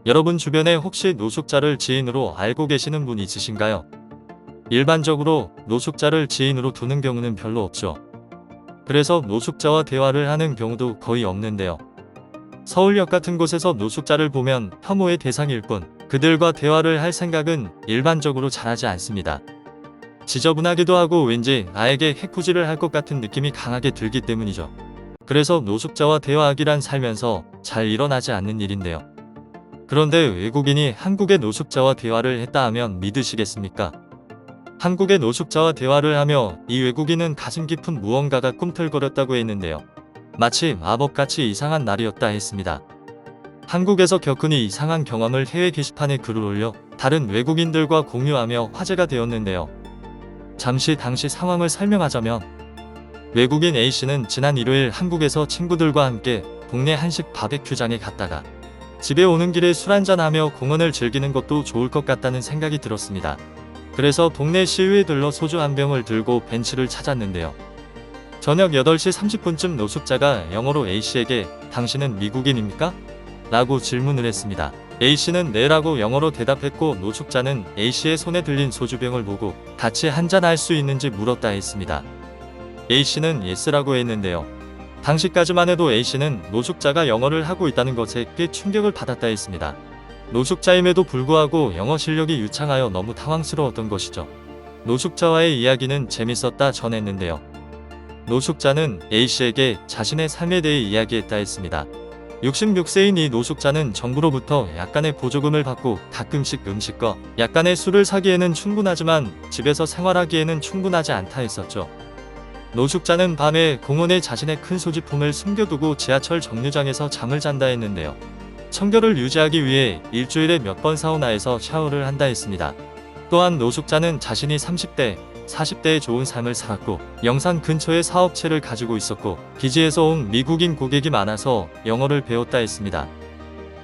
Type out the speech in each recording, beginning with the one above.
여러분 주변에 혹시 노숙자를 지인으로 알고 계시는 분 있으신가요? 일반적으로 노숙자를 지인으로 두는 경우는 별로 없죠. 그래서 노숙자와 대화를 하는 경우도 거의 없는데요. 서울역 같은 곳에서 노숙자를 보면 혐오의 대상일 뿐 그들과 대화를 할 생각은 일반적으로 잘하지 않습니다. 지저분하기도 하고 왠지 나에게 해코지를 할 것 같은 느낌이 강하게 들기 때문이죠. 그래서 노숙자와 대화하기란 살면서 잘 일어나지 않는 일인데요. 그런데 외국인이 한국의 노숙자와 대화를 했다 하면 믿으시겠습니까? 한국의 노숙자와 대화를 하며 이 외국인은 가슴 깊은 무언가가 꿈틀거렸다고 했는데요. 마치 마법같이 이상한 날이었다 했습니다. 한국에서 겪은 이 이상한 경험을 해외 게시판에 글을 올려 다른 외국인들과 공유하며 화제가 되었는데요. 잠시 당시 상황을 설명하자면 외국인 A씨는 지난 일요일 한국에서 친구들과 함께 동네 한식 바베큐장에 갔다가 집에 오는 길에 술 한잔하며 공원을 즐기는 것도 좋을 것 같다는 생각이 들었습니다. 그래서 동네 시위에 들러 소주 한 병을 들고 벤치를 찾았는데요. 저녁 8시 30분쯤 노숙자가 영어로 A씨에게 당신은 미국인입니까? 라고 질문을 했습니다. A씨는 네라고 영어로 대답했고 노숙자는 A씨의 손에 들린 소주병을 보고 같이 한잔할 수 있는지 물었다 했습니다. A씨는 예스라고 했는데요. 당시까지만 해도 A씨는 노숙자가 영어를 하고 있다는 것에 꽤 충격을 받았다 했습니다. 노숙자임에도 불구하고 영어 실력이 유창하여 너무 당황스러웠던 것이죠. 노숙자와의 이야기는 재밌었다 전했는데요. 노숙자는 A씨에게 자신의 삶에 대해 이야기했다 했습니다. 66세인 이 노숙자는 정부로부터 약간의 보조금을 받고 가끔씩 음식과 약간의 술을 사기에는 충분하지만 집에서 생활하기에는 충분하지 않다 했었죠. 노숙자는 밤에 공원에 자신의 큰 소지품을 숨겨두고 지하철 정류장에서 잠을 잔다 했는데요. 청결을 유지하기 위해 일주일에 몇 번 사우나에서 샤워를 한다 했습니다. 또한 노숙자는 자신이 30대, 40대의 좋은 삶을 살았고 영산 근처에 사업체를 가지고 있었고 기지에서 온 미국인 고객이 많아서 영어를 배웠다 했습니다.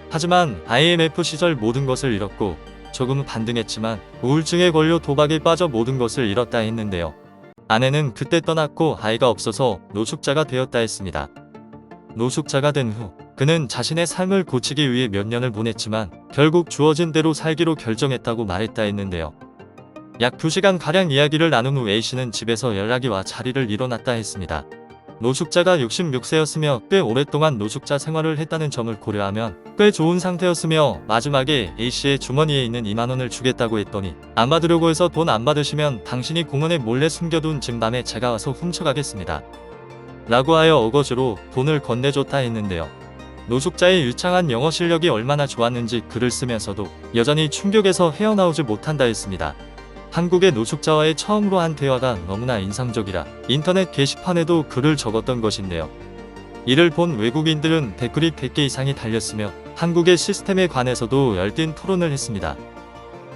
하지만 IMF 시절 모든 것을 잃었고 조금은 반등했지만 우울증에 걸려 도박에 빠져 모든 것을 잃었다 했는데요. 아내는 그때 떠났고 아이가 없어서 노숙자가 되었다 했습니다. 노숙자가 된 후 그는 자신의 삶을 고치기 위해 몇 년을 보냈지만 결국 주어진 대로 살기로 결정했다고 말했다 했는데요. 약 2시간가량 이야기를 나눈 후 A씨는 집에서 연락이 와 자리를 일어났다 했습니다. 노숙자가 66세였으며 꽤 오랫동안 노숙자 생활을 했다는 점을 고려하면 꽤 좋은 상태였으며 마지막에 A씨의 주머니에 있는 2만원을 주겠다고 했더니 안 받으려고 해서 돈 안 받으시면 당신이 공원에 몰래 숨겨둔 짐 밤에 제가 와서 훔쳐가겠습니다. 라고 하여 어거지로 돈을 건네줬다 했는데요. 노숙자의 유창한 영어 실력이 얼마나 좋았는지 글을 쓰면서도 여전히 충격에서 헤어나오지 못한다 했습니다. 한국의 노숙자와의 처음으로 한 대화가 너무나 인상적이라 인터넷 게시판에도 글을 적었던 것인데요. 이를 본 외국인들은 댓글이 100개 이상이 달렸으며 한국의 시스템에 관해서도 열띤 토론을 했습니다.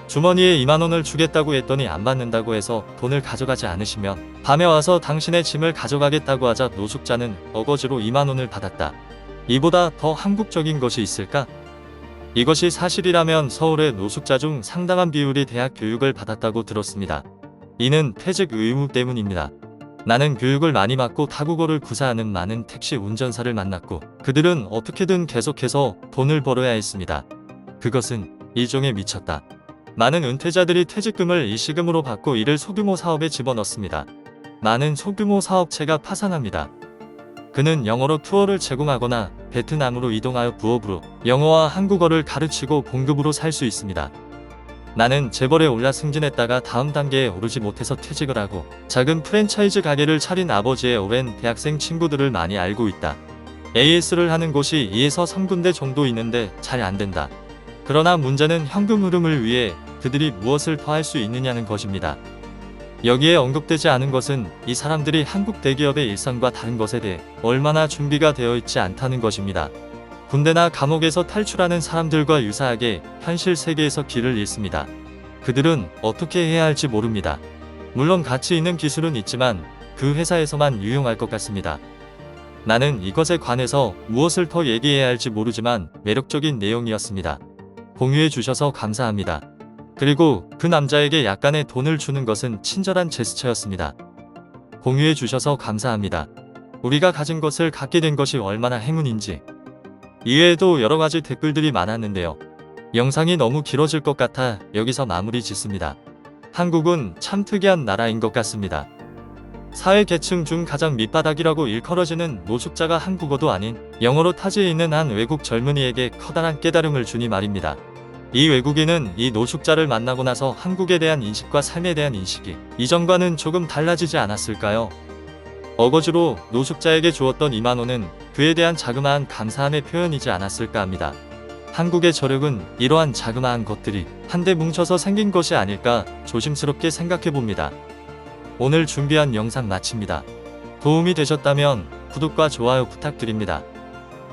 주머니에 2만원을 주겠다고 했더니 안 받는다고 해서 돈을 가져가지 않으시면 밤에 와서 당신의 짐을 가져가겠다고 하자 노숙자는 어거지로 2만원을 받았다. 이보다 더 한국적인 것이 있을까? 이것이 사실이라면 서울의 노숙자 중 상당한 비율이 대학 교육을 받았다고 들었습니다. 이는 퇴직 의무 때문입니다. 나는 교육을 많이 받고 타국어를 구사하는 많은 택시 운전사를 만났고 그들은 어떻게든 계속해서 돈을 벌어야 했습니다. 그것은 일종의 미쳤다. 많은 은퇴자들이 퇴직금을 일시금으로 받고 이를 소규모 사업에 집어넣습니다. 많은 소규모 사업체가 파산합니다. 그는 영어로 투어를 제공하거나 베트남으로 이동하여 부업으로 영어와 한국어를 가르치고 공급으로 살 수 있습니다. 나는 재벌에 올라 승진했다가 다음 단계에 오르지 못해서 퇴직을 하고 작은 프랜차이즈 가게를 차린 아버지의 오랜 대학생 친구들을 많이 알고 있다. AS를 하는 곳이 2에서 3군데 정도 있는데 잘 안된다. 그러나 문제는 현금 흐름을 위해 그들이 무엇을 더 할 수 있느냐는 것입니다. 여기에 언급되지 않은 것은 이 사람들이 한국 대기업의 일상과 다른 것에 대해 얼마나 준비가 되어 있지 않다는 것입니다. 군대나 감옥에서 탈출하는 사람들과 유사하게 현실 세계에서 길을 잃습니다. 그들은 어떻게 해야 할지 모릅니다. 물론 가치 있는 기술은 있지만 그 회사에서만 유용할 것 같습니다. 나는 이것에 관해서 무엇을 더 얘기해야 할지 모르지만 매력적인 내용이었습니다. 공유해 주셔서 감사합니다. 그리고 그 남자에게 약간의 돈을 주는 것은 친절한 제스처였습니다. 공유해 주셔서 감사합니다. 우리가 가진 것을 갖게 된 것이 얼마나 행운인지. 이외에도 여러가지 댓글들이 많았는데요. 영상이 너무 길어질 것 같아 여기서 마무리 짓습니다. 한국은 참 특이한 나라인 것 같습니다. 사회 계층 중 가장 밑바닥이라고 일컬어지는 노숙자가 한국어도 아닌 영어로 타지에 있는 한 외국 젊은이에게 커다란 깨달음을 주니 말입니다. 이 외국인은 이 노숙자를 만나고 나서 한국에 대한 인식과 삶에 대한 인식이 이전과는 조금 달라지지 않았을까요? 어거지로 노숙자에게 주었던 2만 원은 그에 대한 자그마한 감사함의 표현이지 않았을까 합니다. 한국의 저력은 이러한 자그마한 것들이 한데 뭉쳐서 생긴 것이 아닐까 조심스럽게 생각해봅니다. 오늘 준비한 영상 마칩니다. 도움이 되셨다면 구독과 좋아요 부탁드립니다.